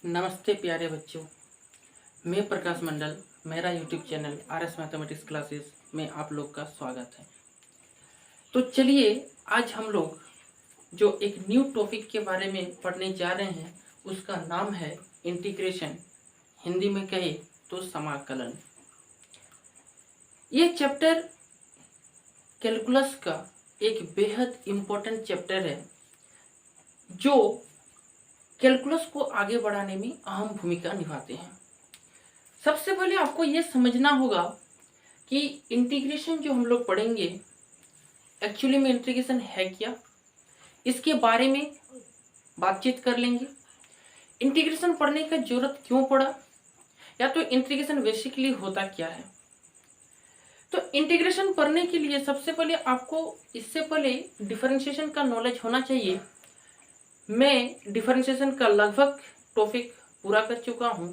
नमस्ते प्यारे बच्चों, मैं प्रकाश मंडल। मेरा YouTube channel RS mathematics classes में आप लोग का स्वागत है। तो चलिए आज हम लोग जो एक न्यू टॉपिक के बारे में पढ़ने जा रहे हैं उसका नाम है इंटीग्रेशन, हिंदी में कहे तो समाकलन। ये चैप्टर कैलकुलस का एक बेहद इम्पोर्टेंट चैप्टर है जो कैलकुलस को आगे बढ़ाने में अहम भूमिका निभाते हैं। सबसे पहले आपको यह समझना होगा कि इंटीग्रेशन जो हम लोग पढ़ेंगे एक्चुअली में इंटीग्रेशन है क्या, इसके बारे में बातचीत कर लेंगे। इंटीग्रेशन पढ़ने का जरूरत क्यों पड़ा, या तो इंटीग्रेशन बेसिकली होता क्या है। तो इंटीग्रेशन पढ़ने के लिए सबसे पहले आपको इससे पहले डिफरेंशिएशन का नॉलेज होना चाहिए। मैं डिफरेंशिएशन का लगभग टॉपिक पूरा कर चुका हूं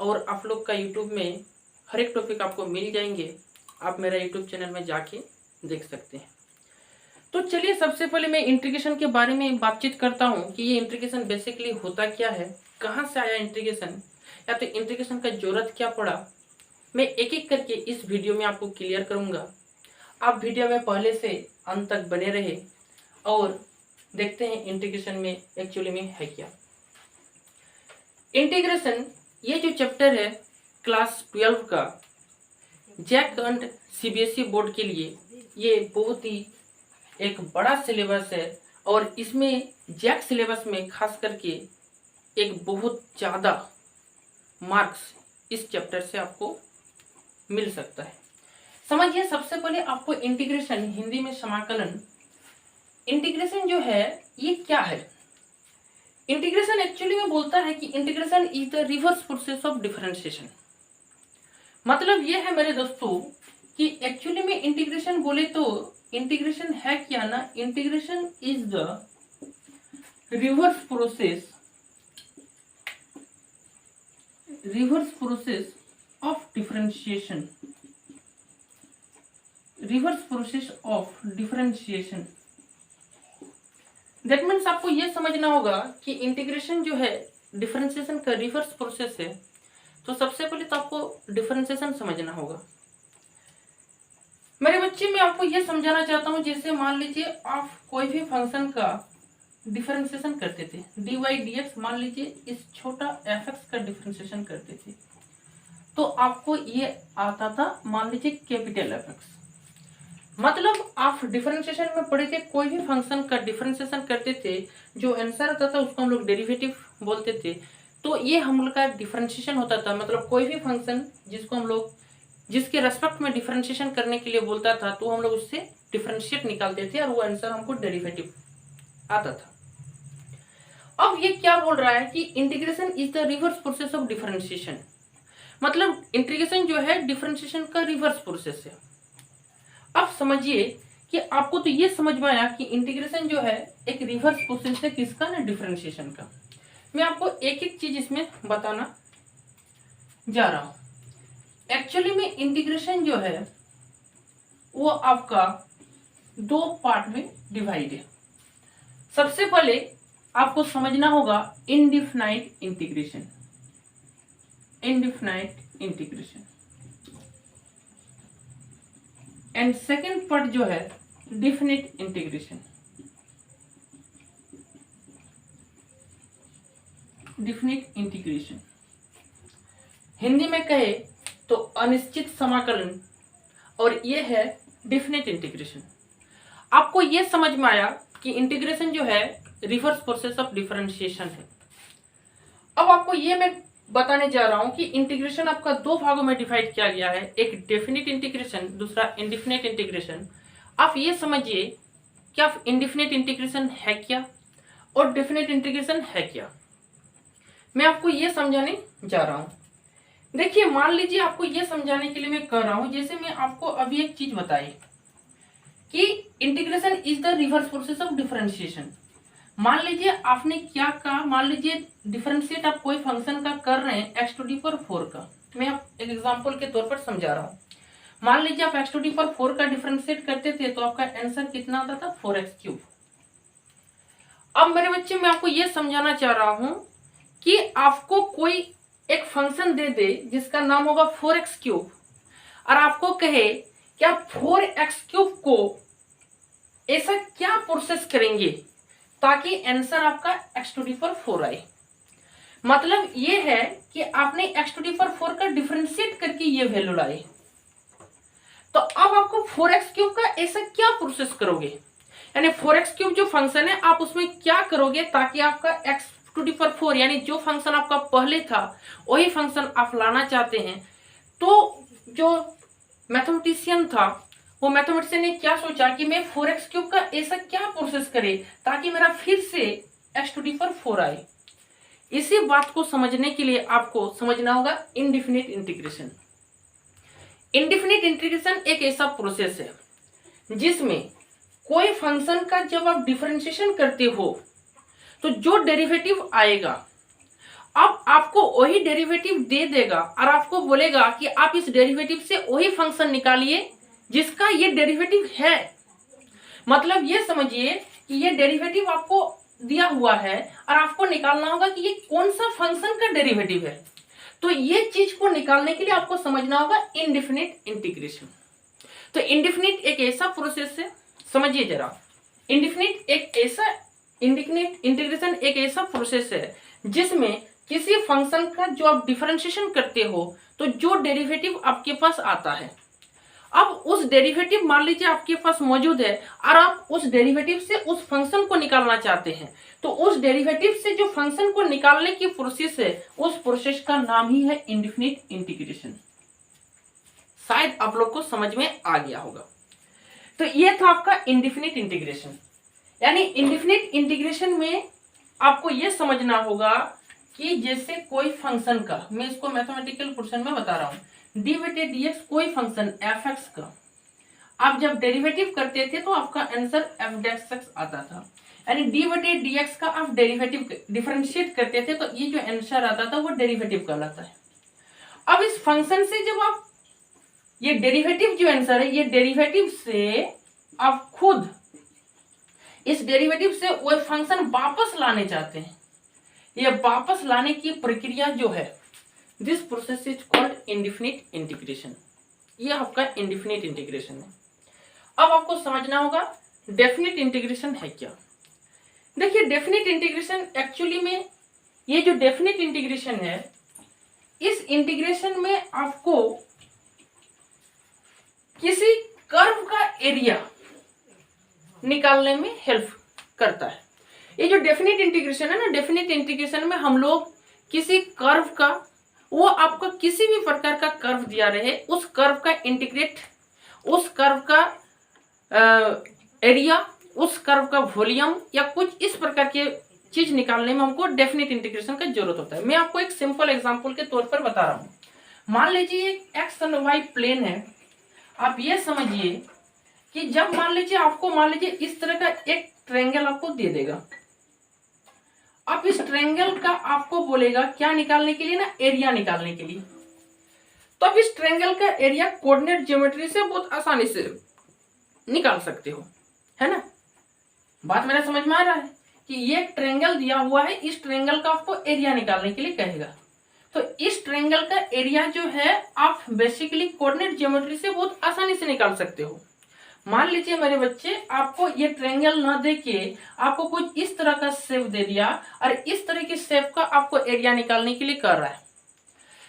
और आप लोग का यूट्यूब में हर एक टॉपिक आपको मिल जाएंगे। आप मेरा यूट्यूब चैनल में जाके देख सकते हैं। तो चलिए सबसे पहले मैं इंटीग्रेशन के बारे में बातचीत करता हूं कि ये इंटीग्रेशन बेसिकली होता क्या है, कहाँ से आया इंटीग्रेशन, या तो इंटीग्रेशन का जरूरत क्या पड़ा। मैं एक एक करके इस वीडियो में आपको क्लियर करूंगा। आप वीडियो में पहले से अंत तक बने रहे और देखते हैं इंटीग्रेशन में एक्चुअली में है क्या। इंटीग्रेशन ये जो चैप्टर है क्लास 12 का जैक एंड CBSE बोर्ड के लिए ये बहुत ही एक बड़ा सिलेबस है और इसमें जैक सिलेबस में खास करके एक बहुत ज़्यादा मार्क्स इस चैप्टर से आपको मिल सकता है। समझिए सबसे पहले आपको इंटीग्रेशन, हिंदी में समाकलन, इंटीग्रेशन जो है ये क्या है। इंटीग्रेशन एक्चुअली में बोलता है कि integration is the reverse process of differentiation. मतलब ये है मेरे दोस्तों कि एक्चुअली में इंटीग्रेशन बोले तो इंटीग्रेशन है क्या ना, integration is the reverse process of differentiation. Reverse process of differentiation that means आपको यह समझना होगा कि इंटीग्रेशन जो है डिफरेंशिएशन का रिवर्स प्रोसेस है। तो सबसे पहले तो आपको डिफरेंशिएशन समझना होगा। मेरे बच्चे, मैं आपको यह समझाना चाहता हूं, जैसे मान लीजिए आप कोई भी फंक्शन का डिफरेंशिएशन करते थे, dy dx, मान लीजिए इस छोटा fx का डिफरेंशिएशन करते थे तो आपको ये आता था, मान लीजिए कैपिटल Fx। मतलब आप डिफरेंशिएशन में पढ़े थे, कोई भी फंक्शन का डिफरेंशिएशन करते थे, जो आंसर आता था उसको हम लोग डेरिवेटिव बोलते थे। तो ये हम लोग का डिफरेंशिएशन होता था। मतलब कोई भी फंक्शन जिसको हम लोग जिसके रेस्पेक्ट में डिफरेंशिएशन करने के लिए बोलता था तो हम लोग उससे डिफरेंशिएट निकालते थे और वो आंसर हमको डेरिवेटिव आता था। अब ये क्या बोल रहा है कि integration is the reverse process of differentiation. मतलब इंटीग्रेशन जो है डिफरेंशिएशन का रिवर्स प्रोसेस है। अब समझिए कि आपको तो ये समझ में आया कि इंटीग्रेशन जो है एक रिवर्स प्रोसेस है किसका ना, डिफरेंशिएशन का। मैं आपको एक एक चीज इसमें बताना जा रहा हूं। एक्चुअली में इंटीग्रेशन जो है वो आपका दो पार्ट में डिवाइड है। सबसे पहले आपको समझना होगा इनडिफिनाइट integration. इनडिफिनाइट integration and second part जो है definite integration. Definite integration Hindi में कहे तो अनिश्चित समाकलन, और ये है डिफिनिट इंटीग्रेशन। आपको ये समझ में आया कि इंटीग्रेशन जो है रिवर्स प्रोसेस ऑफ डिफरेंशिएशन है। अब आपको ये मैं बताने जा रहा हूं कि इंटीग्रेशन आपका दो भागों में डिवाइड किया गया है, एक डेफिनिट इंटीग्रेशन, दूसरा इनडिफिनिट इंटीग्रेशन। आप ये समझिए क्या इनडिफिनिट इंटीग्रेशन है क्या और डेफिनिट इंटीग्रेशन है क्या। मैं आपको ये समझाने जा रहा हूं। देखिए मान लीजिए आपको ये समझाने के लिए मैं कर रहा हूं, जैसे मैं आपको अभी एक चीज बताई कि integration is the reverse process of differentiation. मान लीजिए आपने क्या कहा, मान लीजिए डिफरेंशिएट आप कोई फंक्शन का कर रहे हैं x⁴ का। मैं आप एक एग्जांपल के तौर पर समझा रहा हूं। मान लीजिए आप x⁴ का डिफरेंशिएट करते थे तो आपका आंसर कितना आता था, 4x3। अब मेरे बच्चे मैं आपको यह समझाना चाह रहा हूं कि आपको कोई एक फंक्शन दे दे जिसका नाम होगा 4x³ और आपको कहे कि आप 4x³ को ऐसा क्या प्रोसेस करेंगे ताकि आंसर आपका x⁴ आए। मतलब ये है कि आपने x⁴ का डिफरेंशिएट करके ये वैल्यू लाए, तो अब आपको 4x³ का ऐसा क्या प्रोसेस करोगे, यानी 4x³ जो फंक्शन है आप उसमें क्या करोगे ताकि आपका x⁴ यानी जो फंक्शन आपका पहले था वही फंक्शन आप लाना चाहते हैं। तो जो मैथमेटिशियन था वो मैथमेटिशियन ने क्या सोचा कि मैं 4x³ का ऐसा क्या प्रोसेस करे ताकि मेरा फिर से x⁴ आए। इसी बात को समझने के लिए आपको समझना होगा इंडेफिनिट इंटीग्रेशन। इंडेफिनिट इंटीग्रेशन एक ऐसा प्रोसेस है जिसमें कोई फंक्शन का जब आप डिफरेंशिएशन करते हो तो जो डेरिवेटिव आएगा अब आपको वही डेरिवेटिव दे देगा और आपको बोलेगा कि आप इस डेरिवेटिव से वही फंक्शन निकालिए जिसका ये डेरिवेटिव है। मतलब ये समझिए कि ये डेरिवेटिव आपको दिया हुआ है और आपको निकालना होगा कि ये कौन सा फंक्शन का डेरिवेटिव है। तो ये चीज को निकालने के लिए आपको समझना होगा इंडेफिनिट इंटीग्रेशन। तो इंडेफिनिट एक ऐसा प्रोसेस है, समझिए जरा, इंडेफिनिट इंटीग्रेशन एक ऐसा प्रोसेस है जिसमें किसी फंक्शन का जो आप डिफरेंशिएशन करते हो तो जो डेरिवेटिव आपके पास आता है, अब उस डेरिवेटिव मान लीजिए आपके पास मौजूद है और आप उस डेरिवेटिव से उस फंक्शन को निकालना चाहते हैं, तो उस डेरिवेटिव से जो फंक्शन को निकालने की प्रोसेस है उस प्रोसेस का नाम ही है इंडेफिनिट इंटीग्रेशन। शायद आप लोग को समझ में आ गया होगा। तो ये था आपका इंडेफिनिट इंटीग्रेशन। यानी इंडेफिनिट इंटीग्रेशन में आपको यह समझना होगा कि जैसे कोई फंक्शन का, मैं इसको मैथमेटिकल पोर्शन में बता रहा हूं, d/dx कोई फंक्शन f(x) का आप जब डेरिवेटिव करते थे तो आपका आंसर f(x) आता था। यानी d/dx का आप डेरिवेटिव डिफरेंशिएट करते थे तो ये जो आंसर आता था वो डेरिवेटिव कहलाता है। अब इस फंक्शन से जब आप ये डेरिवेटिव जो आंसर है, ये डेरिवेटिव से आप खुद इस डेरिवेटिव से वो फंक्शन वापस लाने चाहते हैं, ये वापस लाने की प्रक्रिया जो है this process is called indefinite integration. ये आपका इंडेफिनिट इंटीग्रेशन है। अब आपको समझना होगा डेफिनिट इंटीग्रेशन है क्या। देखिए डेफिनिट इंटीग्रेशन एक्चुअली में, ये जो डेफिनिट इंटीग्रेशन है इस इंटीग्रेशन में आपको किसी कर्व का एरिया निकालने में हेल्प करता है। ये जो डेफिनिट इंटीग्रेशन है ना, डेफिनिट इंटीग्रेशन में हम लोग किसी कर्व का, वो आपको किसी भी प्रकार का कर्व दिया रहे उस कर्व का इंटीग्रेट, उस कर्व का एरिया, उस कर्व का वॉल्यूम या कुछ इस प्रकार के चीज निकालने में हमको डेफिनिट इंटीग्रेशन का जरूरत होता है। मैं आपको एक सिंपल एग्जांपल के तौर पर बता रहा हूं। मान लीजिए एक्स एंड वाई प्लेन है। आप ये समझिए कि जब मान लीजिए इस तरह का एक ट्रायंगल आपको दे देगा, अब इस ट्रायंगल का आपको बोलेगा क्या निकालने के लिए ना, एरिया निकालने के लिए। तो अब इस ट्रायंगल का एरिया कोऑर्डिनेट ज्योमेट्री से बहुत आसानी से निकाल सकते हो, है ना। बात मेरा समझ में आ रहा है कि ये ट्रायंगल दिया हुआ है, इस ट्रायंगल का आपको एरिया निकालने के लिए कहेगा। तो इस ट्रायंगल का एरिया जो है आप बेसिकली कोऑर्डिनेट ज्योमेट्री से बहुत आसानी से निकाल सकते हो। मान लीजिए मेरे बच्चे, आपको ये ट्रायंगल ना देके आपको कुछ इस तरह का शेप दे दिया और इस तरह के शेप का आपको एरिया निकालने के लिए कर रहा है,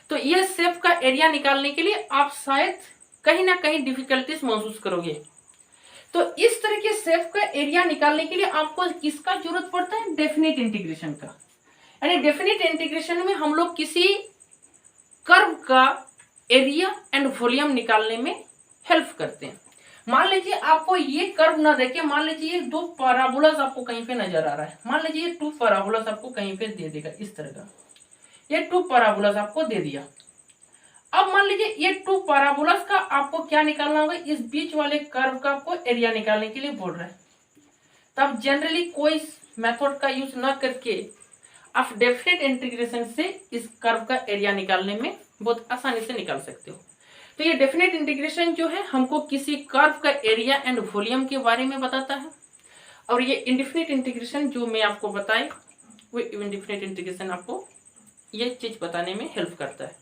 तो ये शेप का एरिया निकालने के लिए आप शायद कहीं ना कहीं डिफिकल्टीज महसूस करोगे। तो इस तरह के शेप का एरिया निकालने के लिए आपको किसका जरूरत पड़ता है, डेफिनिट इंटीग्रेशन का। यानी डेफिनिट इंटीग्रेशन में हम लोग किसी कर्व का एरिया एंड वॉल्यूम निकालने में हेल्प करते हैं। मान लीजिए आपको ये कर्व ना देके, मान लीजिए ये दो पैराबोलास आपको कहीं पे नजर आ रहा है। मान लीजिए ये टू पैराबोलास आपको कहीं पे दे देगा, इस तरह का ये टू पैराबोलास आपको दे दिया। अब मान लीजिए ये टू पैराबोलास का आपको क्या निकालना होगा, इस बीच वाले कर्व का आपको एरिया निकालने के लिए बोल रहा है। तब जनरली कोई मेथड का यूज ना करके आप डेफिनिट इंटीग्रेशन से इस कर्व का एरिया निकालने में बहुत आसानी से निकाल सकते हो। तो ये डेफिनेट इंटीग्रेशन जो है हमको किसी कर्व का एरिया एंड वॉल्यूम के बारे में बताता है। और ये इंडेफिनिट इंटीग्रेशन जो मैं आपको बताए वो इंडेफिनिट इंटीग्रेशन आपको ये चीज बताने में हेल्प करता है।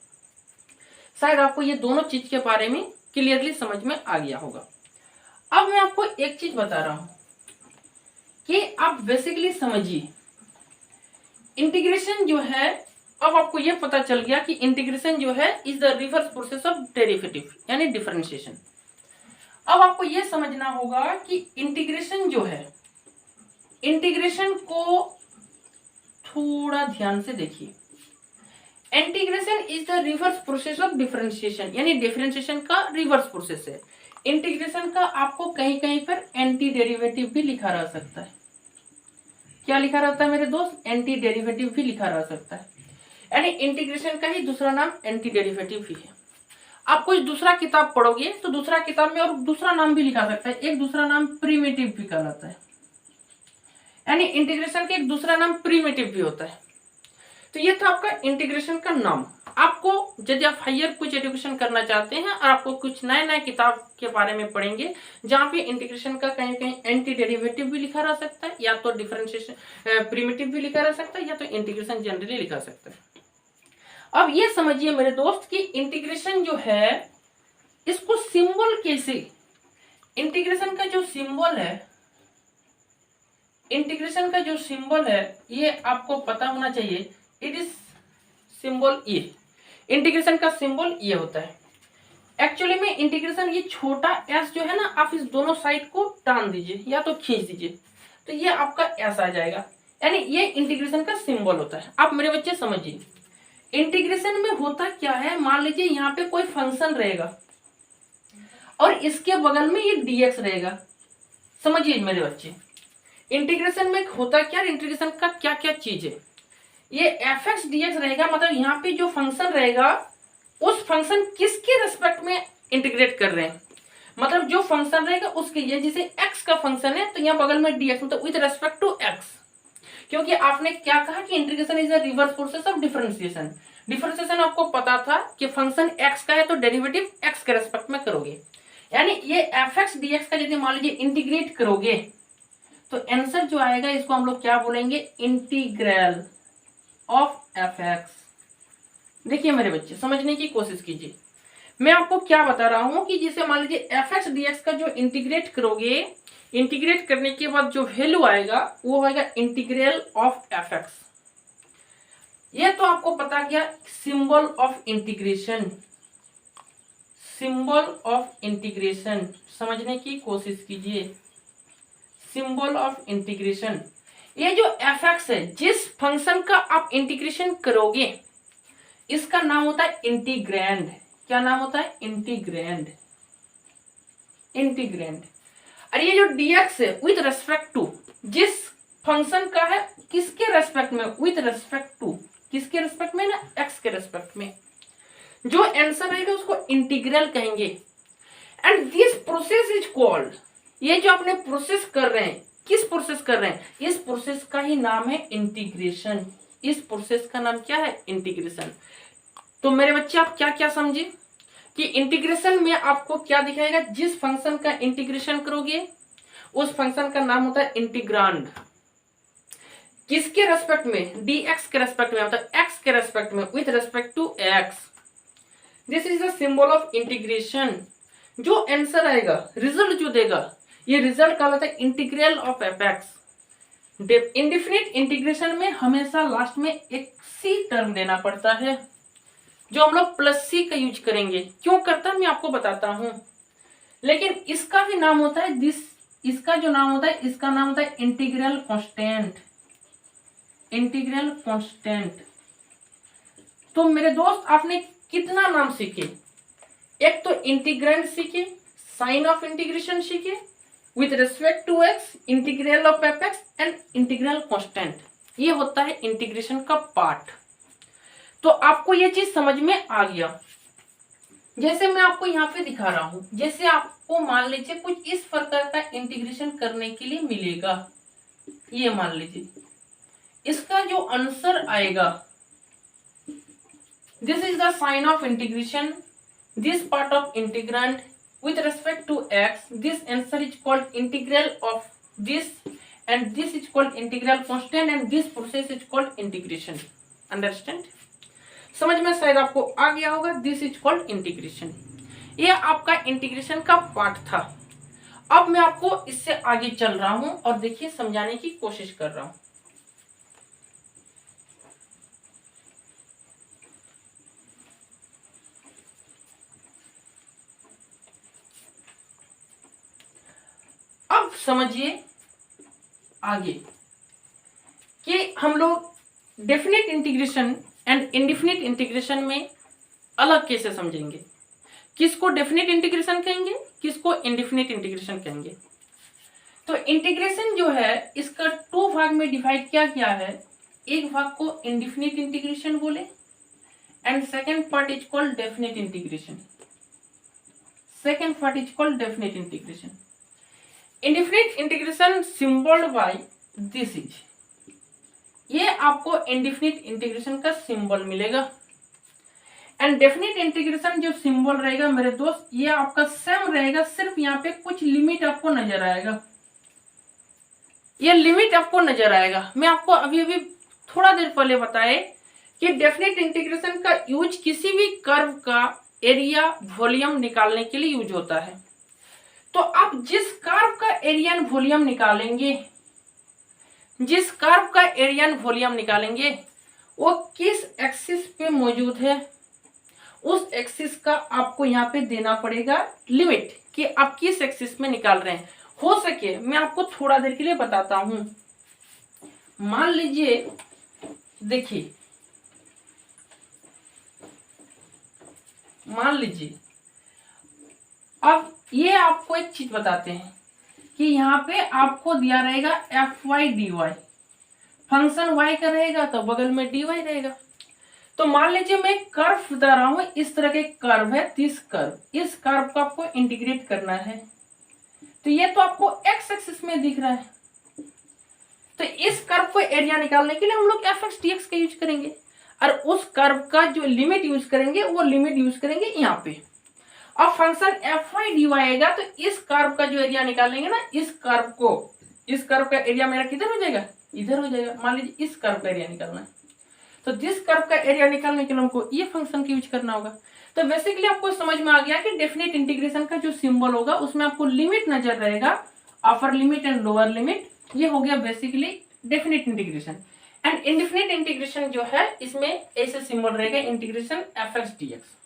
शायद आपको ये दोनों चीज के बारे में क्लियरली समझ में आ गया होगा। अब मैं आपको एक चीज बता रहा हूं कि आप बेसिकली समझिए, इंटीग्रेशन जो है, अब आपको यह पता चल गया कि इंटीग्रेशन जो है is the reverse process of derivative यानी डिफरेंशिएशन। अब आपको यह समझना होगा कि इंटीग्रेशन जो है, इंटीग्रेशन को थोड़ा ध्यान से देखिए। Integration is the reverse process of differentiation यानी डिफरेंशिएशन का रिवर्स प्रोसेस है। इंटीग्रेशन का आपको कहीं कहीं पर एंटी डेरिवेटिव भी लिखा रह सकता है। क्या लिखा रहता है मेरे दोस्त? एंटी डेरिवेटिव भी लिखा रह सकता है, यानी इंटीग्रेशन का ही दूसरा नाम एंटी डेरिवेटिव भी है। आप कोई दूसरा किताब पढ़ोगे तो दूसरा किताब में और दूसरा नाम भी लिखा सकता है, एक दूसरा नाम प्रीमिटिव भी कहलाता है, यानी इंटीग्रेशन का एक दूसरा नाम प्रीमिटिव भी होता है। तो ये था आपका इंटीग्रेशन का नाम। आपको यदि आप हायर कुछ एजुकेशन करना चाहते हैं और आपको कुछ नए नए किताब के बारे में पढ़ेंगे जहां पे इंटीग्रेशन का कहीं कहीं एंटी डेरिवेटिव भी लिखा रह सकता है, या तो डिफरेंशिएशन प्रीमिटिव भी लिखा रह सकता है, या तो इंटीग्रेशन जनरली लिखा सकता है। अब ये समझिए मेरे दोस्त कि इंटीग्रेशन जो है इसको सिंबल कैसे, इंटीग्रेशन का जो सिंबल है, इंटीग्रेशन का जो सिंबल है ये आपको पता होना चाहिए। इट इज सिंबल ये, इंटीग्रेशन का सिंबल ये होता है। एक्चुअली में इंटीग्रेशन ये छोटा एस जो है ना, आप इस दोनों साइड को टान दीजिए या तो खींच दीजिए तो ये आपका एस आ जाएगा, यानी ये इंटीग्रेशन का सिंबल होता है। आप मेरे बच्चे समझिए, इंटीग्रेशन में होता क्या है, मान लीजिए यहाँ पे कोई फंक्शन रहेगा और इसके बगल में ये dx रहेगा। समझिए मेरे बच्चे, इंटीग्रेशन में होता क्या, इंटीग्रेशन का क्या क्या चीज है, ये fx dx रहेगा, मतलब यहाँ पे जो फंक्शन रहेगा उस फंक्शन किसके रेस्पेक्ट में इंटीग्रेट कर रहे हैं, मतलब जो फंक्शन रहेगा उसके, ये जैसे x का फंक्शन है तो यहाँ बगल में dx, मतलब विद रेस्पेक्ट टू x। क्योंकि आपने क्या कहा कि integration is a reverse process of differentiation. Differentiation आपको पता था कि फंक्शन x का है तो डेरिवेटिव x के रेस्पेक्ट में करोगे, यानी ये fx dx का यदि मान लीजिए इंटीग्रेट करोगे तो आंसर जो आएगा इसको हम लोग क्या बोलेंगे, इंटीग्रल ऑफ fx। देखिए मेरे बच्चे समझने की कोशिश कीजिए, मैं आपको क्या बता रहा हूं कि जैसे मान लीजिए fx dx का जो इंटीग्रेट करोगे, इंटीग्रेट करने के बाद जो वैल्यू आएगा वो आएगा इंटीग्रल ऑफ fx। ये तो आपको पता गया symbol of integration, symbol of integration समझने की कोशिश कीजिए, सिंबल ऑफ इंटीग्रेशन। ये जो fx है, जिस फंक्शन का आप इंटीग्रेशन करोगे इसका नाम होता है इंटीग्रैंड। क्या नाम होता है? Integrand, integrand. और ये जो dx है विद रेस्पेक्ट टू, जिस फंक्शन का है किसके रेस्पेक्ट में, विद रेस्पेक्ट टू, किसके रेस्पेक्ट में ना, x के रेस्पेक्ट में, जो आंसर रहेगा उसको इंटीग्रल कहेंगे। And this process is called, ये जो अपने प्रोसेस कर रहे हैं, किस प्रोसेस कर रहे हैं, इस प्रोसेस का ही नाम है इंटीग्रेशन। इस प्रोसेस का नाम क्या है? इंटीग्रेशन। तो मेरे बच्चे आप क्या क्या समझे कि इंटीग्रेशन में आपको क्या दिखाएगा, जिस फंक्शन का इंटीग्रेशन करोगे उस फंक्शन का नाम होता है इंटीग्रांड। किसके रेस्पेक्ट में? dx के रेस्पेक्ट में, मतलब x के रेस्पेक्ट में, with respect to x। This is the symbol of integration. जो आंसर आएगा, रिजल्ट जो देगा, ये रिजल्ट कहलाता है integral of fx। Indefinite integration में हमेशा लास्ट में एक सी टर्म देना पड़ता है, जो हम लोग प्लस सी का यूज करेंगे। क्यों करता है मैं आपको बताता हूं, लेकिन इसका भी नाम होता है इसका जो नाम होता है, इसका नाम होता है इंटीग्रल कांस्टेंट, इंटीग्रल कांस्टेंट। तो मेरे दोस्त आपने कितना नाम सीखे, एक तो इंटीग्रैंड सीखे, साइन ऑफ इंटीग्रेशन सीखे, with respect to x, integral of fx and integral constant. ये होता है इंटीग्रेशन का पार्ट। तो आपको ये चीज समझ में आ गया। जैसे मैं आपको यहाँ पे दिखा रहा हूं, जैसे आपको मान लीजिए कुछ इस प्रकार का इंटीग्रेशन करने के लिए मिलेगा, ये मान लीजिए इसका जो आंसर आएगा, this is the sign of integration, this part of integrand with respect to x, this answer is called integral of this, and this is called integral constant, and this process is called integration. Understand? समझ में शायद आपको आ गया होगा। This is called integration. ये आपका integration का part था। अब मैं आपको इससे आगे चल रहा हूं और देखिए समझाने की कोशिश कर रहा हूं। अब समझिए आगे कि हम लोग definite integration and indefinite integration में अलग कैसे समझेंगे। किसको डेफिनेट इंटीग्रेशन कहेंगे, किसको इंडेफिनिट इंटीग्रेशन कहेंगे। तो इंटीग्रेशन जो है इसका 2 भाग में डिवाइड किया गया है। एक भाग को इंडेफिनिट इंटीग्रेशन बोले and second part is called definite integration. Second part is called definite integration. Indefinite integration symbol by this is, ये आपको इंडेफिनिट इंटीग्रेशन का सिंबल मिलेगा। एंड डेफिनेट इंटीग्रेशन जो सिंबल रहेगा मेरे दोस्त, ये आपका सेम रहेगा, सिर्फ यहाँ पे कुछ लिमिट आपको नजर आएगा। ये लिमिट आपको नजर आएगा। मैं आपको अभी अभी थोड़ा देर पहले बताए कि डेफिनेट इंटीग्रेशन का यूज किसी भी कर्व का एरिया वॉल्यूम निकालने के लिए यूज होता है। तो आप जिस कर्व का एरिया वॉल्यूम निकालेंगे, जिस कर्व का एरिया वॉल्यूम निकालेंगे वो किस एक्सिस पे मौजूद है, उस एक्सिस का आपको यहाँ पे देना पड़ेगा लिमिट कि आप किस एक्सिस में निकाल रहे हैं। हो सके मैं आपको थोड़ा देर के लिए बताता हूं। मान लीजिए, देखिए मान लीजिए अब ये आपको एक चीज बताते हैं कि यहाँ पे आपको दिया रहेगा F Y D Y, function y का रहेगा तो बगल में dy रहेगा। तो मान लीजिए मैं कर्व बता रहा हूं, इस तरह के कर्व है, इस कर्व को आपको इंटीग्रेट करना है। तो ये तो आपको x एक्सिस में दिख रहा है, तो इस कर्व को एरिया निकालने के लिए हम लोग एफ एक्स डी एक्स का यूज करेंगे और उस कर्व का जो लिमिट यूज करेंगे वो लिमिट यूज करेंगे यहाँ पे। अब function F Y D Y आएगा तो इस कर्व का जो एरिया निकालेंगे ना, इस कर्व का एरिया मेरा किधर हो जाएगा, इधर हो जाएगा। मान लीजिए इस कर्व का एरिया निकालना है, तो जिस कर्व का एरिया निकालने के लिए हमको ये फंक्शन का यूज करना होगा। तो बेसिकली आपको समझ में आ गया कि डेफिनेट इंटीग्रेशन का जो सिंबल होगा उसमें आपको लिमिट नजर रहेगा, upper limit and lower limit. ये हो गया basically definite integration. And indefinite integration जो है इसमें ऐसे सिंबल रहेगा integration F x D x.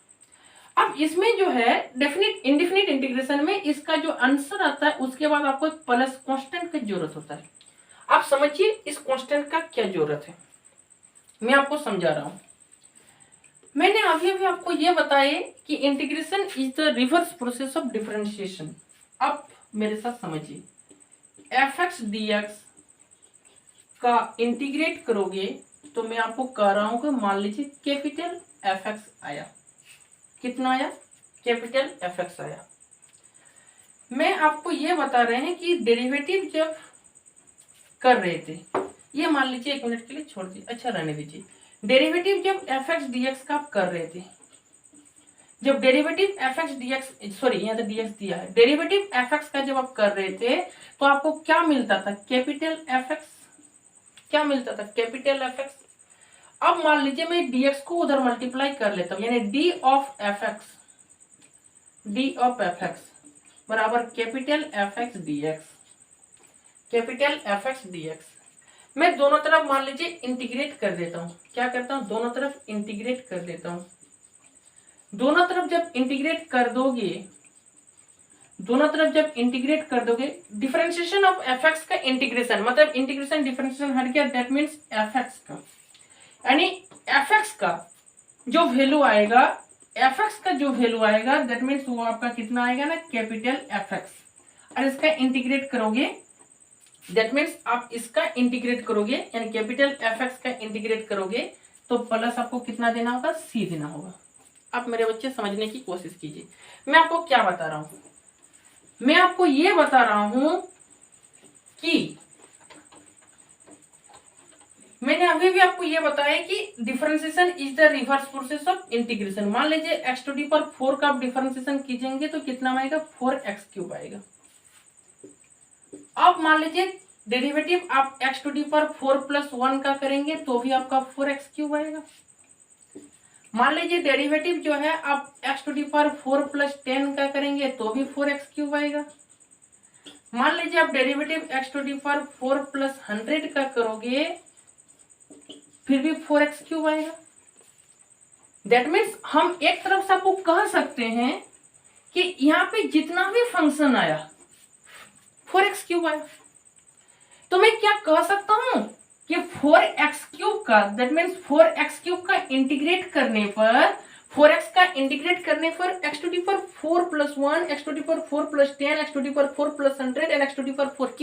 अब इसमें जो है डेफिनेट इंडेफिनिट इंटीग्रेशन में इसका जो आंसर आता है उसके बाद आपको एक प्लस कांस्टेंट की जरूरत होता है। आप समझिए इस कांस्टेंट का क्या जरूरत है, मैं आपको समझा रहा हूं। मैंने अभी अभी आपको यह बताया कि integration is the reverse process of differentiation. अब मेरे साथ समझिए, एफ एक्स डी एक्स का इंटीग्रेट करोगे तो मैं आपको कह रहा हूं कि मान लीजिए कैपिटल एफ एक्स आया। कितना आया, कैपिटल एफ एक्स आया। मैं आपको यह बता रहे हैं कि डेरिवेटिव जब कर रहे थे, ये मान लीजिए एक मिनट के लिए छोड़ दीजिए, अच्छा रहने दीजिए। डेरिवेटिव जब एफ एक्स डी एक्स का आप कर रहे थे, जब derivative F x D x, sorry यहाँ तो डी एक्स दिया है, डेरिवेटिव एफ एक्स का जब आप कर रहे थे तो आपको क्या मिलता था, कैपिटल एफ एक्स। क्या मिलता था, कैपिटल एफ एक्स। अब मान लीजिए मैं डी एक्स को उधर मल्टीप्लाई कर लेता हूं, यानी डी ऑफ एफ एक्स बराबर capital F x D x, capital F x D x. मैं दोनों तरफ मान लीजिए इंटीग्रेट कर देता हूं। क्या करता हूं, दोनों तरफ इंटीग्रेट कर देता हूं। दोनों तरफ जब इंटीग्रेट कर दोगे, दोनों तरफ जब इंटीग्रेट कर दोगे, डिफरेंशिएशन ऑफ एफ एक्स का इंटीग्रेशन, मतलब इंटीग्रेशन डिफरेंशिएशन हट गया, दैट मीन्स एफ एक्स का, यानी एफ एक्स का जो वैल्यू आएगा, एफ एक्स का जो वैल्यू आएगा दैट मीन्स वो आपका कितना आएगा ना, कैपिटल एफ एक्स। और इसका इंटीग्रेट करोगे दैट मीन्स आप इसका इंटीग्रेट करोगे, यानी कैपिटल एफ एक्स का इंटीग्रेट करोगे तो प्लस आपको कितना देना होगा, सी देना होगा। अब मेरे बच्चे समझने की कोशिश कीजिए, मैं आपको क्या बता रहा हूं। मैं आपको ये बता रहा हूं कि मैंने अभी भी आपको ये बताया कि differentiation is the reverse process of integration. मान लीजिए एक्स टू डी पर 4 का आप डिफरेंशिएशन कीजिएंगे तो कितना आएगा, 4x³ आएगा। अब मान लीजिए डेरिवेटिव आप एक्स टू डी पर 4 + 1 का करेंगे तो भी आपका 4x³ आएगा। मान लीजिए डेरिवेटिव जो है आप x to the power 4 plus 10 का करेंगे तो भी 4x क्यूब आएगा। मान लीजिए आप derivative x to the power 4 plus 100 का करोगे फिर भी 4x क्यूब आएगा। दैट मीन्स हम एक तरफ से आपको कह सकते हैं कि यहाँ पे जितना भी फंक्शन आया 4x क्यूब आया। तो मैं क्या कह सकता हूं कि 4x क्यूब का दैट मीन्स 4x क्यूब का इंटीग्रेट करने पर 4x का इंटीग्रेट करने पर x to the power 4 plus 1 x to the power 4 plus 10 x to the power 4 plus 100 and x to the power 4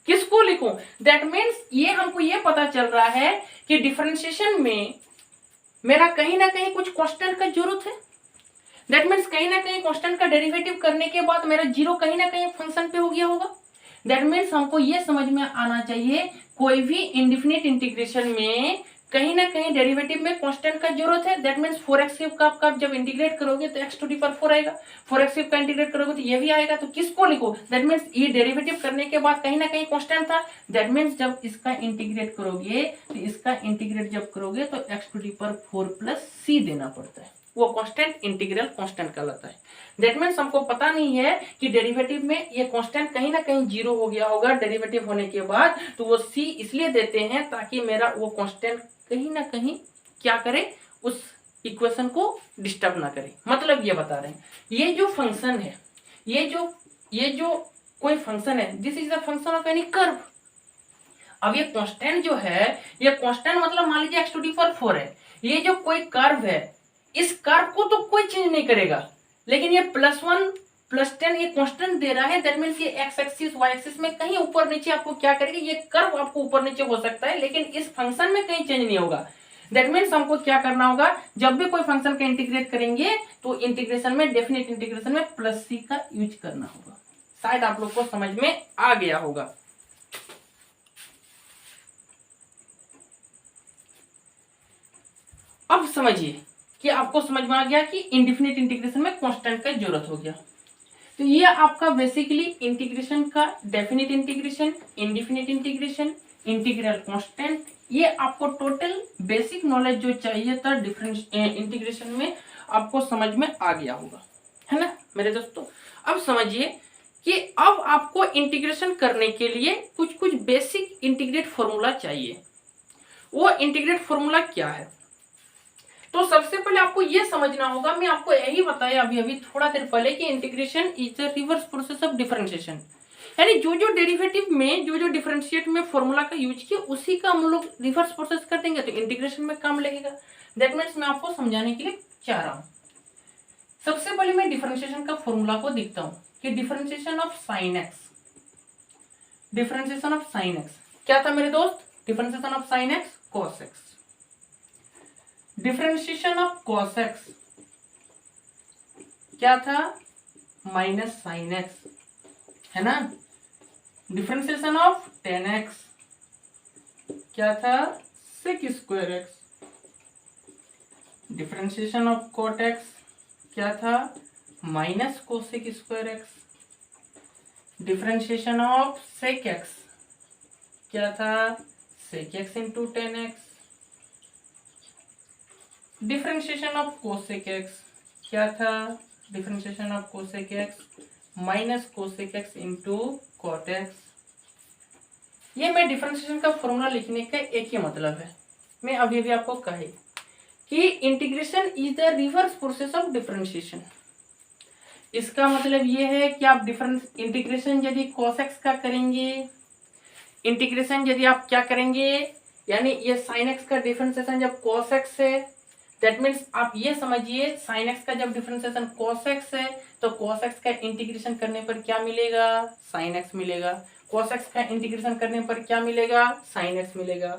किसको लिखूं दैट मीन्स ये हमको ये पता चल रहा है कि डिफरेंशिएशन में मेरा कहीं ना कहीं कुछ कांस्टेंट का जरूरत है। दैट मीन्स कहीं ना कहीं कांस्टेंट का डेरिवेटिव करने के बाद मेरा जीरो कहीं ना कहीं फंक्शन पे हो गया होगा। दैट मीन्स हमको ये समझ में आना चाहिए कोई भी इंडिफिनिट इंटीग्रेशन में कहीं ना कहीं डेरिवेटिव में कांस्टेंट का जरूरत है। दैट मीन्स 4x क्यूब का आप जब इंटीग्रेट करोगे तो x टू दी पावर 4 आएगा, 4x क्यूब का इंटीग्रेट करोगे तो ये भी आएगा। तो किसको लिखो दैट मीन्स ये डेरिवेटिव करने के बाद कहीं ना कहीं कांस्टेंट था। दैट मीन्स जब इसका इंटीग्रेट करोगे तो इसका इंटीग्रेट जब करोगे तो x to the power 4 plus c देना पड़ता है, वो कांस्टेंट इंटीग्रल कांस्टेंट कहलाता है। दैट मीन्स हमको पता नहीं है कि डेरिवेटिव में ये कांस्टेंट कहीं ना कहीं जीरो हो गया होगा डेरिवेटिव होने के बाद, तो वो c इसलिए देते हैं ताकि मेरा वो कांस्टेंट कहीं ना कहीं क्या करे उस इक्वेशन को डिस्टर्ब ना करे। मतलब ये बता रहे हैं ये जो फंक्शन है ये जो कोई फंक्शन है this is the function of any curve. अब ये कांस्टेंट जो है ये कांस्टेंट मतलब मान लीजिए x टू दी पावर 4 है, ये जो कोई कर्व है इस कर्व को तो कोई चेंज नहीं करेगा, लेकिन ये +1 +10 ये कांस्टेंट दे रहा है। दैट मींस ये x एक्सिस y एक्सिस में कहीं ऊपर नीचे आपको क्या करेगा, ये कर्व आपको ऊपर नीचे हो सकता है लेकिन इस फंक्शन में कहीं चेंज नहीं होगा। दैट मीन्स हमको क्या करना होगा जब भी कोई फंक्शन का इंटीग्रेट करेंगे तो इंटीग्रेशन में डेफिनेट इंटीग्रेशन में +c का यूज करना होगा। शायद आप लोग को समझ में आ गया होगा। अब समझिए कि आपको समझ में आ गया कि इंडिफिनिट इंटीग्रेशन में कांस्टेंट का जरूरत हो गया। तो ये आपका बेसिकली इंटीग्रेशन का definite integration, indefinite integration, integral constant, ये आपको टोटल बेसिक नॉलेज जो चाहिए था डिफरेंस इंटीग्रेशन में आपको समझ में आ गया होगा, है ना मेरे दोस्तों। अब समझिए कि अब आपको इंटीग्रेशन करने के लिए कुछ बेसिक इंटीग्रेट फॉर्मूला चाहिए। वो इंटीग्रेट फॉर्मूला क्या है, तो सबसे पहले आपको ये समझना होगा, मैं आपको यही बताया अभी थोड़ा देर पहले कि integration is the reverse process of differentiation. यानी जो डेरिवेटिव में जो डिफरेंशिएट में फॉर्मूला का यूज किया उसी का हम लोग रिवर्स प्रोसेस कर देंगे तो इंटीग्रेशन में काम लगेगा। दैट मीन्स मैं आपको समझाने के लिए चाह रहा हूं। सबसे पहले मैं डिफरेंशिएशन का फॉर्मूला को देखता हूं कि differentiation of sine x, differentiation of sine x क्या था मेरे दोस्त, differentiation of sine x cos x, differentiation of cos x क्या था माइनस साइन एक्स, है ना। डिफरेंशिएशन ऑफ tan x क्या था sec square x, differentiation of cot x क्या था minus cosec square x, differentiation of sec x क्या था sec x into tan x, differentiation of cosec x क्या था differentiation of cosec x minus cosec x into cot x. ये मैं differentiation का formula लिखने का एक ही मतलब है, मैं अभी आपको कहे कि integration is the reverse process of differentiation. इसका मतलब ये है कि आप इंटीग्रेशन यदि कॉस एक्स का करेंगे, इंटीग्रेशन यदि आप क्या करेंगे यानी ये साइन एक्स का डिफरेंशिएशन जब कॉस एक्स है, दैट मीन्स आप ये समझिए साइन एक्स का जब डिफरेंशिएशन cos x है तो cos x का इंटीग्रेशन करने पर क्या मिलेगा साइन x मिलेगा, cos x का इंटीग्रेशन करने पर क्या मिलेगा साइन x मिलेगा।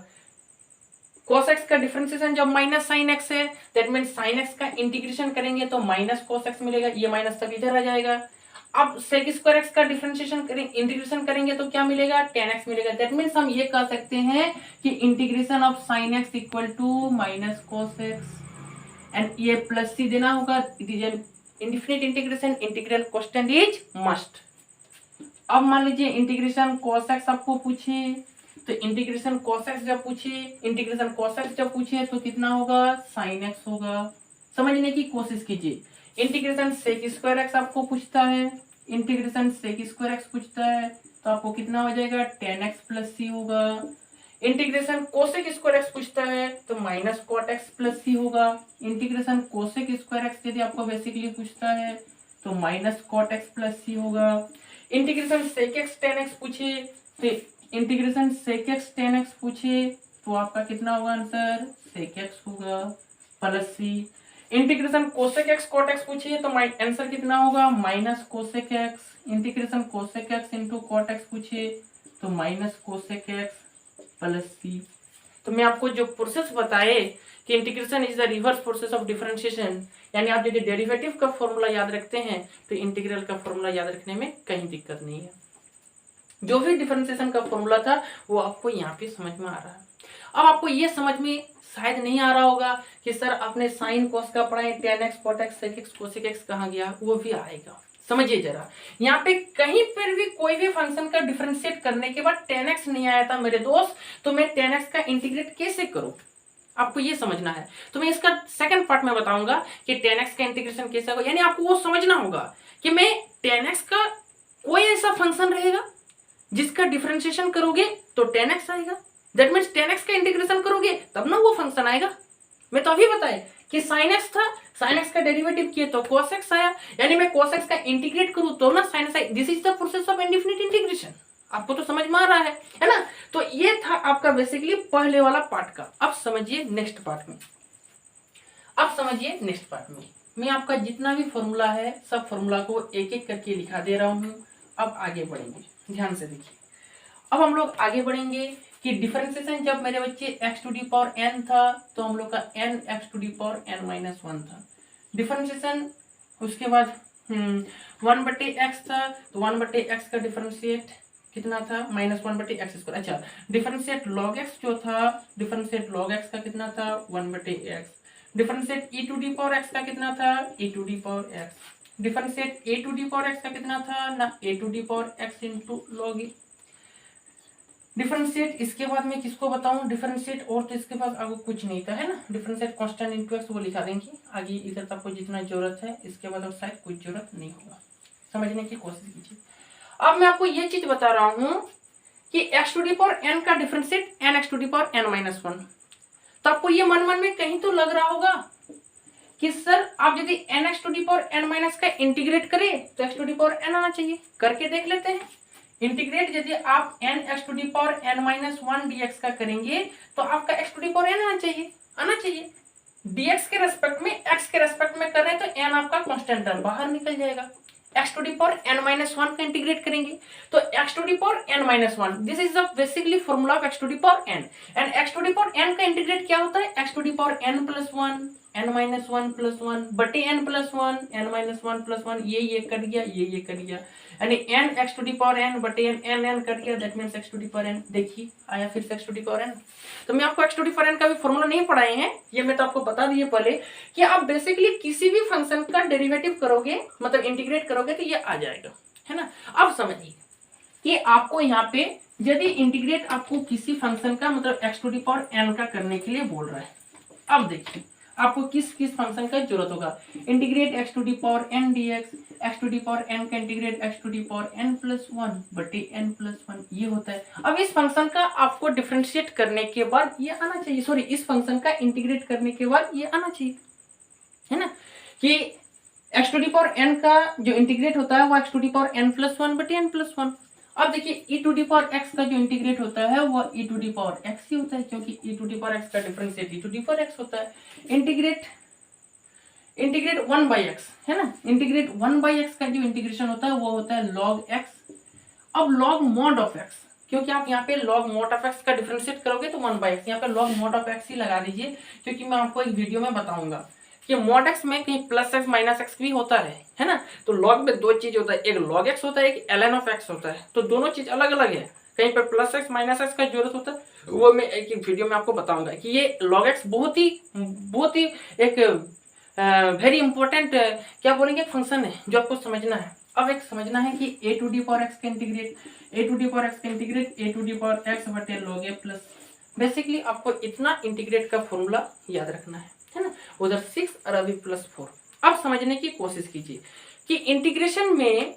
cos x का डिफरेंशिएशन जब माइनस साइन x है दैट मीन्स साइन x का इंटीग्रेशन करेंगे तो माइनस cos x मिलेगा, ये माइनस तब इधर आ जाएगा। अब sec स्क्वायर x का डिफरेंशिएशन इंटीग्रेशन करेंगे तो क्या मिलेगा tan x मिलेगा। दैट मीन्स हम ये कह सकते हैं कि integration of sine x equal to minus cos x and ये प्लस सी देना होगा। It is an indefinite integration, integral constant is must. अब मान लीजिए इंटीग्रेशन cos x आपको पूछे तो इंटीग्रेशन cos x जब पूछे तो कितना होगा, sin x होगा। समझने की कोशिश कीजिए। इंटीग्रेशन sec स्क्वायर x आपको पूछता है, तो आपको कितना हो जाएगा, tan x प्लस सी होगा। इंटीग्रेशन कोसेक स्क्वायर एक्स पूछता है तो minus cot x plus C होगा। इंटीग्रेशन कोसेक स्क्वायर एक्स यदि आपको बेसिकली पूछता है तो minus cot x plus C होगा। Integration sec x tan x पूछे तो आपका कितना होगा आंसर, सेक एक्स होगा plus C. Integration cosec x cot x पूछिए तो आंसर कितना होगा, minus cosec x. Integration cosec x into cot x पूछिए तो minus cosec x plus C. तो मैं आपको जो प्रोसेस बताए कि integration is the reverse process of differentiation, यानी आप यदि डेरिवेटिव का फॉर्मूला याद रखते हैं तो इंटीग्रल का फॉर्मूला याद रखने में कहीं दिक्कत नहीं है। जो भी डिफरेंशिएशन का फॉर्मूला था वो आपको यहाँ पे समझ में आ रहा है। अब आपको ये समझ में शायद नहीं आ रहा होगा कि सर आपने साइन कॉस का पढ़ा है, tan x cot x sec x cosec x कहाँ गया, वो भी आएगा। समझिए जरा, यहाँ पे कहीं पर भी कोई भी फंक्शन का डिफरेंशिएट करने के बाद tan x नहीं आया था मेरे दोस्त, तो मैं tan x का इंटीग्रेट कैसे करूं, आपको ये समझना है। तो मैं इसका सेकंड पार्ट में बताऊंगा कि tan x का इंटीग्रेशन कैसे होगा। यानी आपको वो समझना होगा कि मैं tan x का कोई ऐसा फंक्शन रहेगा जिसका डिफरेंशिएशन करोगे तो tan x आएगा, दैट मीन्स tan x का इंटीग्रेशन करोगे तब ना वो फंक्शन आएगा। मैं तो अभी बताया कि sin x था, sin x का डेरिवेटिव किए तो cos x आया, यानी मैं cos x का इंटीग्रेट करूं तो ना sin x आए। This is the process of indefinite integration. आपको तो समझ में आ रहा है ना। तो ये था आपका बेसिकली पहले वाला पार्ट का। अब समझिए नेक्स्ट पार्ट में। मैं आपका जितना भी फॉर्मूला है सब फॉर्मूला को एक एक करके लिखा दे रहा हूं। अब आगे बढ़ेंगे, ध्यान से देखिए। अब हम लोग आगे बढ़ेंगे कि डिफरेंशिएशन जब मेरे बच्चे x to the power n था तो हम लोग का n x to the power n minus 1 था। डिफरेंशिएशन उसके बाद 1/x था, तो 1/x का डिफरेंशिएट कितना था, -1/x स्क्वायर। अच्छा, डिफरेंशिएट log x जो था, डिफरेंशिएट log x का कितना था, 1/x। Differentiate e to the power x का कितना था, e to the power x। Differentiate a to the power x का कितना था ना, a to the power x into log e। Differentiate इसके बाद में किसको बताऊं, डिफरेंशिएट और तो इसके पास आगे कुछ नहीं था, है ना। डिफरेंशिएट कांस्टेंट इनटू एक्स वो लिखा देंगे आगे, इधर तक आपको जितना जरूरत है इसके बाद अब शायद कुछ जरूरत नहीं होगा। समझने की कोशिश कीजिए। अब मैं आपको ये चीज बता रहा हूं कि x to the power n का differentiate n x to the power n minus 1। तो आपको ये मन में कहीं तो लग रहा होगा कि सर आप यदि n x to the power n minus का इंटीग्रेट करें तो x to the power n आना चाहिए। करके देख लेते हैं। इंटीग्रेट यदि आप n x to the power n minus 1 dx का करेंगे तो आपका x to the power n आना चाहिए। dx के रेस्पेक्ट में x के रेस्पेक्ट में कर रहे हैं तो n आपका कांस्टेंट टर्म बाहर निकल जाएगा। x to the power n minus 1 का इंटीग्रेट करेंगे तो x to the power n minus 1, this is the basically formula of x to the power n। And x to the power n का integrate क्या होता है, x to the power n plus 1 n minus 1 plus 1 बटे n plus 1 n minus 1 plus 1, ये cut गया, ये cut गया, यानी n x to the power n बटे n कट गया, that means x to the power n। देखिए आया फिर से x to the power n। तो मैं आपको x to the power n का भी फॉर्मूला नहीं पढ़ाए हैं, ये मैं तो आपको बता दिए पहले कि आप बेसिकली किसी भी फंक्शन का डेरिवेटिव करोगे मतलब इंटीग्रेट करोगे तो ये आ जाएगा, है ना। अब समझिए कि आपको यहाँ पे यदि इंटीग्रेट आपको किसी फंक्शन का मतलब x to the power n का करने के लिए बोल रहा है, अब देखिए आपको किस फंक्शन का जरूरत होगा। Integrate x to the power n dx, x to the power n का integrate x to the power n plus 1 बटे n प्लस 1, ये होता है। अब इस फंक्शन का आपको डिफरेंशिएट करने के बाद ये आना चाहिए, सॉरी इस फंक्शन का इंटीग्रेट करने के बाद ये आना चाहिए, है ना, कि x to the power n का जो इंटीग्रेट होता है वो x to the power n plus 1 बटे n प्लस 1। अब देखिए e to the power x का जो इंटीग्रेट होता है वो e to the power x ही होता है, क्योंकि e to the power x का differentiate e to the power x होता है। इंटीग्रेट 1/x, है ना, इंटीग्रेट 1/x का जो इंटीग्रेशन होता है वो होता है log x। अब log mod of x, क्योंकि आप यहाँ पे log mod of x का डिफरेंशिएट करोगे तो 1/x, यहाँ पे log mod of x ही लगा दीजिए, क्योंकि मैं आपको एक वीडियो में बताऊंगा कि mod x में कहीं प्लस x माइनस x भी होता है ना। तो log में दो चीज होता है, एक log x होता है, एक ln of x होता है, तो दोनों चीज अलग अलग है। कहीं पर प्लस x माइनस x का जरूरत होता है, वो मैं एक वीडियो में आपको बताऊंगा कि ये log x बहुत ही एक वेरी इंपॉर्टेंट क्या बोलेंगे फंक्शन है जो आपको समझना है। अब एक समझना है कि a to the power x का integrate a to the power x का integrate a to the power x बटे log a प्लस, बेसिकली आपको इतना इंटीग्रेट का फॉर्मूला याद रखना है ना। उधर 6 और अभी +4। अब समझने की कोशिश कीजिए कि इंटीग्रेशन में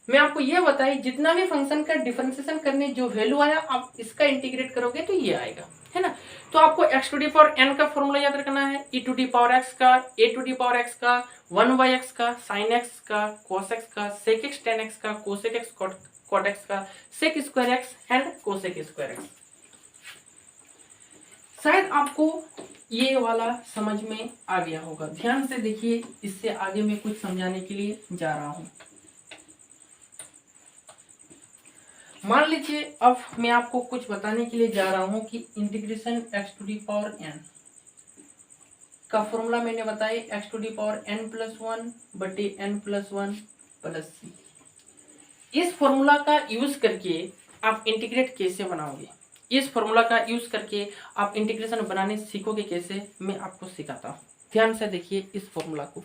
मैं आपको यह बताई जितना भी फंक्शन का डिफरेंशिएशन करने जो वैल्यू आया आप इसका इंटीग्रेट करोगे तो ये आएगा, है ना। तो आपको x to the power n का फॉर्मूला याद रखना है, e to the power x का, a to the power x का, 1/x का, sin x का, cos x का, sec x tan x का, cosec x cot x का, sec square x and cosec square x। शायद आपको ये वाला समझ में आ गया होगा। ध्यान से देखिए, इससे आगे मैं कुछ समझाने के लिए जा रहा हूं। मान लीजिए अब मैं आपको कुछ बताने के लिए जा रहा हूं कि integration x to the power n का फॉर्मूला मैंने बताया x to the power n+1 बटे n+1 प्लस c। इस फॉर्मूला का यूज करके आप इंटीग्रेट कैसे बनाओगे, इस फॉर्मूला का यूज करके आप इंटीग्रेशन बनाने सीखोगे कैसे, मैं आपको सिखाता हूं। ध्यान से देखिए इस फॉर्मूला को।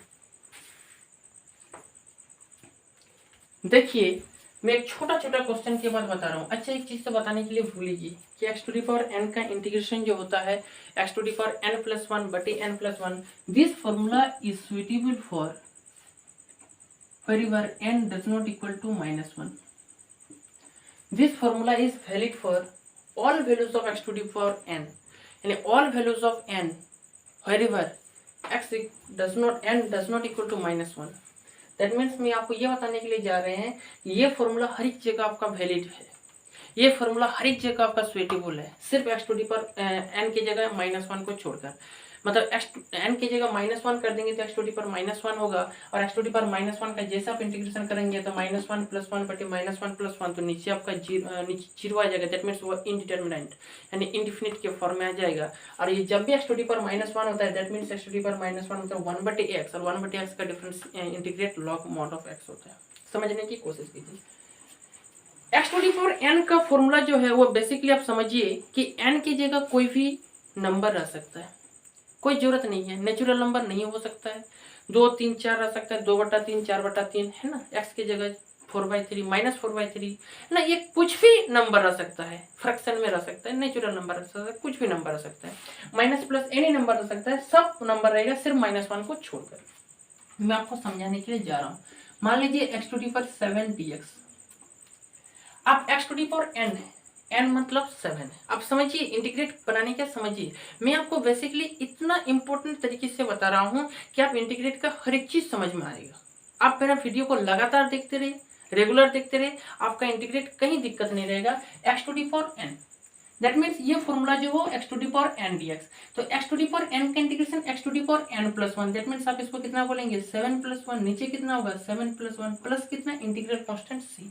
देखिए मैं एक छोटा छोटा क्वेश्चन के बाद बता रहा हूँ। अच्छा, एक चीज तो बताने के लिए भूल लीजिए कि x to the power n का इंटीग्रेशन जो होता है x to the power n+1 बटे n+1, this formula is suitable for wherever n does not equal to -1. This formula is valid for all values of x to the power n, and all values of n wherever n does not equal to -1. That means मैं आपको ये बताने के लिए जा रहे हैं ये फॉर्मूला हर एक जगह आपका वैलिड है, ये फॉर्मूला हर एक जगह आपका सुइटेबल है, सिर्फ x to the power n की जगह -1 को छोड़कर। मतलब n की जगह -1 कर देंगे तो x टू दी पावर -1 होगा, और x टू दी पावर -1 का जैसा आप इंटीग्रेशन करेंगे तो -1 + 1 बटे -1 + 1, तो नीचे आपका जीरो आ जाएगा। दैट मीन्स वो इनडिटरमिनेंट यानी इंडिफिनिट के फॉर्म में आ जाएगा। और ये जब भी x टू दी पावर -1 होता है that means x to the power -1 मतलब 1/x, और 1/x का difference integrate log mod of x होता है। समझने की कोशिश कीजिए। x to the power n का फॉर्मूला जो है वो बेसिकली आप समझिए कि n की जगह कोई भी नंबर रह सकता है, कोई जरूरत नहीं है, नेचुरल नंबर नहीं हो सकता है, 2, 3, 4 रह सकता है, 2/3, 4/3, है ना। x की जगह 4/3, -4/3, है ना। ये कुछ भी नंबर रह सकता है, फ्रैक्शन में रह सकता है, नेचुरल नंबर रह सकता है, कुछ भी नंबर रह सकता है, माइनस प्लस एनी नंबर रह सकता है, सब नंबर रहेगा सिर्फ -1 को छोड़कर। मैं आपको समझाने के लिए जा रहा हूँ। मान लीजिए x to the power 7 dx, आप x to the power n है, n मतलब 7 है। आप समझिए इंटीग्रेट बनाने का समझिए, मैं आपको बेसिकली इतना इंपॉर्टेंट तरीके से बता रहा हूँ कि आप इंटीग्रेट का हर एक चीज समझ में आएगा। आप मेरा वीडियो को लगातार देखते रहे, रेगुलर देखते रहे, आपका इंटीग्रेट कहीं दिक्कत नहीं रहेगा। x to the power n that means ये फॉर्मूला जो हो x to the power n dx, तो x to the power n का integration x to the power n+1, that means आप इसको कितना बोलेंगे 7+1, नीचे कितना होगा 7+1 प्लस कितना integral constant c,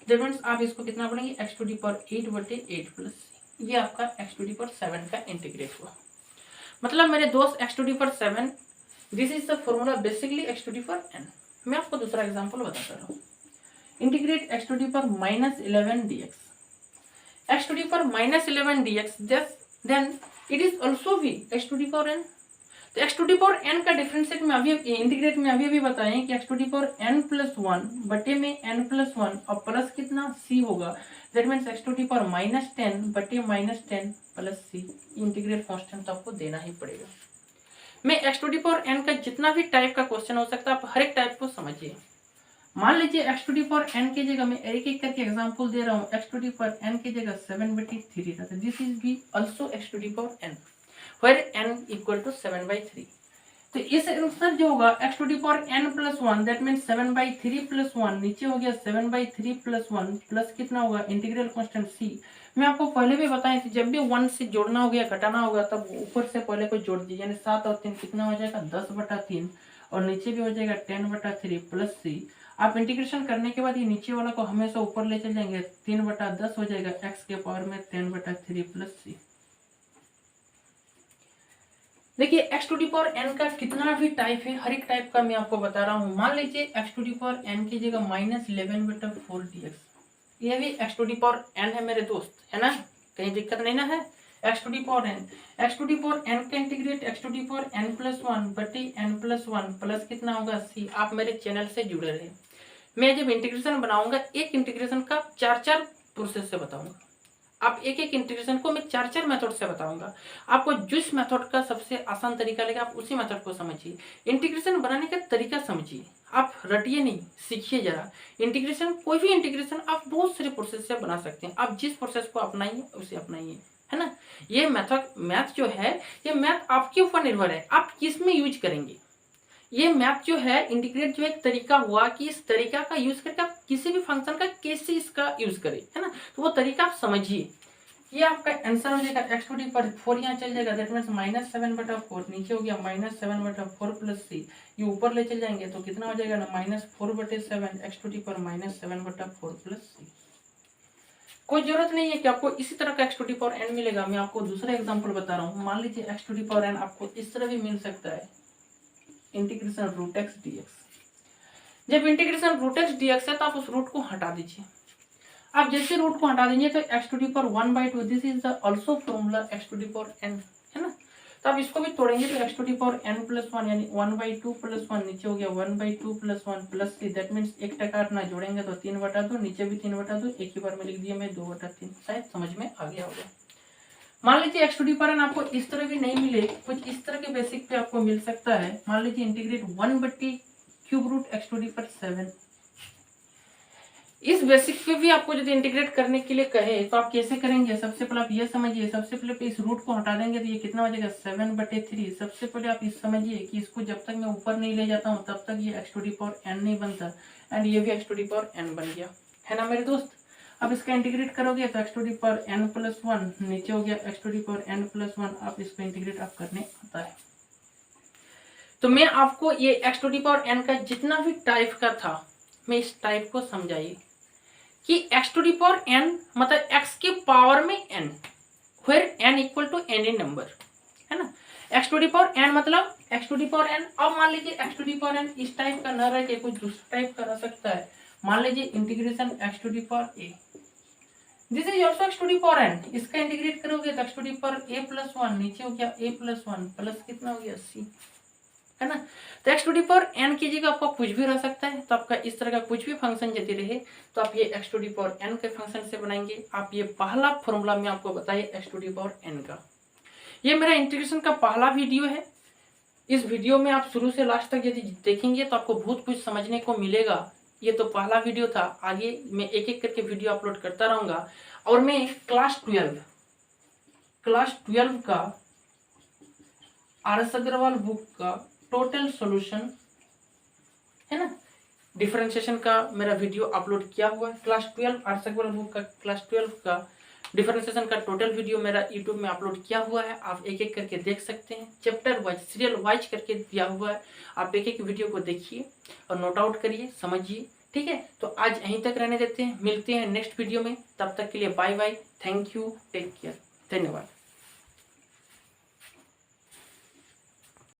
that means आप इसको कितना बोलेंगे x to the power 8/8 plus c। ये आपका x टू दी पावर 7 का इंटीग्रेट हुआ। मतलब मेरे दोस्त x to the power 7, this is the formula basically x to the power n। मैं आपको दूसरा एग्जांपल बताता रहा हूँ। Integrate x to the power -11 dx, x to the power -11 dx, then it is also भी x to the power n। तो x to the power n का differentiate में अभी इंटीग्रेट में अभी बताएं कि x to the power n+1 बटे में n+1 और प्लस कितना c होगा, that means x to the power -10 बटे -10 प्लस c। इंटीग्रेट कांस्टेंट तो आपको देना ही पड़ेगा। मैं x to the power n का जितना भी टाइप का क्वेश्चन हो सकता है आप हर एक टाइप को समझिए। मान लीजिए x to the power n की जगह मैं एक एक करके एग्जांपल दे रहा हूँ। x to the power n की जगह 7/3 रहता है, दिस इज भी also x to the power n where n equal to 7/3। तो इस आंसर जो होगा x to the power n+1 that means 7/3 + 1, नीचे हो गया 7/3 + 1 प्लस कितना होगा इंटीग्रल कांस्टेंट c। मैं आपको पहले भी बताया था जब भी 1 से जोड़ना हो गया घटाना होगा तब ऊपर से पहले को जोड़ दीजिए, यानी 7 और 3 कितना हो जाएगा 10/3, और नीचे भी हो जाएगा 10/3 प्लस c। आप इंटीग्रेशन करने के बाद ये नीचे वाला को हमेशा ऊपर ले चल जाएंगे, 3/10 हो जाएगा x के पावर में 10/3 प्लस c। देखिए x to the power n का कितना भी टाइप है, हर एक टाइप का मैं आपको बता रहा हूँ। मान लीजिए x to the power n की जगह -11/4 dx, ये भी x to the power n है मेरे दोस्त, है ना, कहीं दिक्कत नहीं ना है। x to the power n, x to the power n का integrate x to the power n+1 बटे n+1 प्लस कितना होगा c। आप मेरे चैनल से जुड़े रहे, मैं जब इंटीग्रेशन बनाऊंगा एक इंटीग्रेशन का 4 प्रोसेस से बताऊंगा। आप एक इंटीग्रेशन को मैं 4 मेथड से बताऊंगा। आपको जिस मेथड का सबसे आसान तरीका लगे आप उसी मेथड को समझिए। इंटीग्रेशन बनाने का तरीका समझिए, आप रटिए नहीं, सीखिए जरा। इंटीग्रेशन, कोई भी इंटीग्रेशन आप बहुत सारे प्रोसेस से बना सकते हैं। आप जिस प्रोसेस को अपनाइए उसे अपनाइए, है ना। ये मैथ जो है, ये मैथ आपके ऊपर निर्भर है, आप किस में यूज करेंगे। ये मैथ जो है, इंटीग्रेट जो एक तरीका हुआ कि इस तरीका का यूज करके आप किसी भी फंक्शन का कैसे इसका यूज करें, है ना। तो वो तरीका आप समझिए। ये आपका आंसर हो जाएगा x टू दी पावर 4 यहाँ चल जाएगा, दैट मीन्स -7/4 नीचे हो गया -7/4 प्लस c, ये ऊपर ले चल जाएंगे तो कितना हो जाएगा ना -4/7 x to the power -7/4 plus c। कोई जरूरत नहीं है कि आपको इसी तरह का x to the power n मिलेगा। मैं आपको दूसरा एग्जांपल बता रहा हूँ। मान लीजिए x to the power n आपको इस तरह भी मिल सकता है, इंटीग्रेशन रूट x dx। जब इंटीग्रेशन रूट x dx है तो आप उस रूट को हटा दीजिए। आप जैसे रूट को हटा देंगे तो x to the power 1/2, this is the also formula x to the power n, है ना। तो आप इसको भी तोड़ेंगे तो x to the power n plus 1 यानी 1/2 प्लस 1 नीचे हो गया 1/2 प्लस 1 प्लस 3, दैट मीन्स 1 टका अपना जोड़ेंगे तो 3/2, नीचे भी 3/2, एक ही बार में लिख दिया मैं 2/3। शायद समझ में आ गया होगा। मान लीजिए x to the power n आपको इस तरह भी नहीं मिले, कुछ इस तरह के बेसिक पे आपको मिल सकता है। मान लीजिए integrate 1/³ root x to the power 7। इस बेसिक पे भी आपको यदि इंटीग्रेट करने के लिए कहे तो आप कैसे करेंगे। सबसे पहले आप ये समझिए, सबसे पहले इस रूट को हटा देंगे तो ये कितना हो जाएगा 7/3। सबसे पहले आप इस समझिए कि इसको जब तक मैं ऊपर नहीं ले जाता हूँ तब तक ये x to the power n नहीं बनता, एंड ये भी x to the power n बन गया, है ना मेरे दोस्त। अब इसका इंटीग्रेट करोगे तो x to the power n plus 1 नीचे हो गया x to the power n plus 1। आप इसको इंटीग्रेट आप करने आता है तो मैं आपको ये x to the power n का जितना भी टाइप का था मैं इस टाइप को समझाइए कि x to the power n मतलब x के पावर में n, where n equal to any number, है ना। x to the power n मतलब x to the power n। अब मान लीजिए x to the power n इस टाइप का न रह के कुछ दूसरा टाइप का रह सकता है। मान लीजिए integration x to the power a, this is also x to the power n। इसका इंटीग्रेट करोगे तो x to the power a plus 1 नीचे हो गया a प्लस 1 प्लस कितना हो गया c, है ना। तो x to the power n की जगह आपका कुछ भी रह सकता है। तो आपका इस तरह का कुछ भी फंक्शन यदि रहे तो आप ये x to the power n के फंक्शन से बनाएंगे। आप ये पहला फॉर्मूला में आपको बताइए x to the power n का। ये मेरा इंटीग्रेशन का पहला वीडियो है। इस वीडियो में आप शुरू से लास्ट तक यदि देखेंगे तो आपको बहुत कुछ समझने को मिलेगा। ये तो पहला वीडियो था, आगे मैं एक एक करके वीडियो अपलोड करता रहूंगा। और मैं क्लास 12 का RS अग्रवाल बुक का टोटल सॉल्यूशन, है ना, डिफरेंशिएशन का मेरा वीडियो अपलोड किया हुआ है। क्लास 12 RS अग्रवाल बुक का क्लास 12 का डिफरेंशिएशन का टोटल वीडियो मेरा यूट्यूब में अपलोड किया हुआ है। आप एक एक करके देख सकते हैं, चैप्टर वाइज सीरियल वाइज करके दिया हुआ है। आप एक एक वीडियो को देखिए और नोट आउट करिए, समझिए, ठीक है। तो आज यहीं तक रहने देते हैं, मिलते हैं नेक्स्ट वीडियो में। तब तक के लिए bye bye, thank you, take care, धन्यवाद।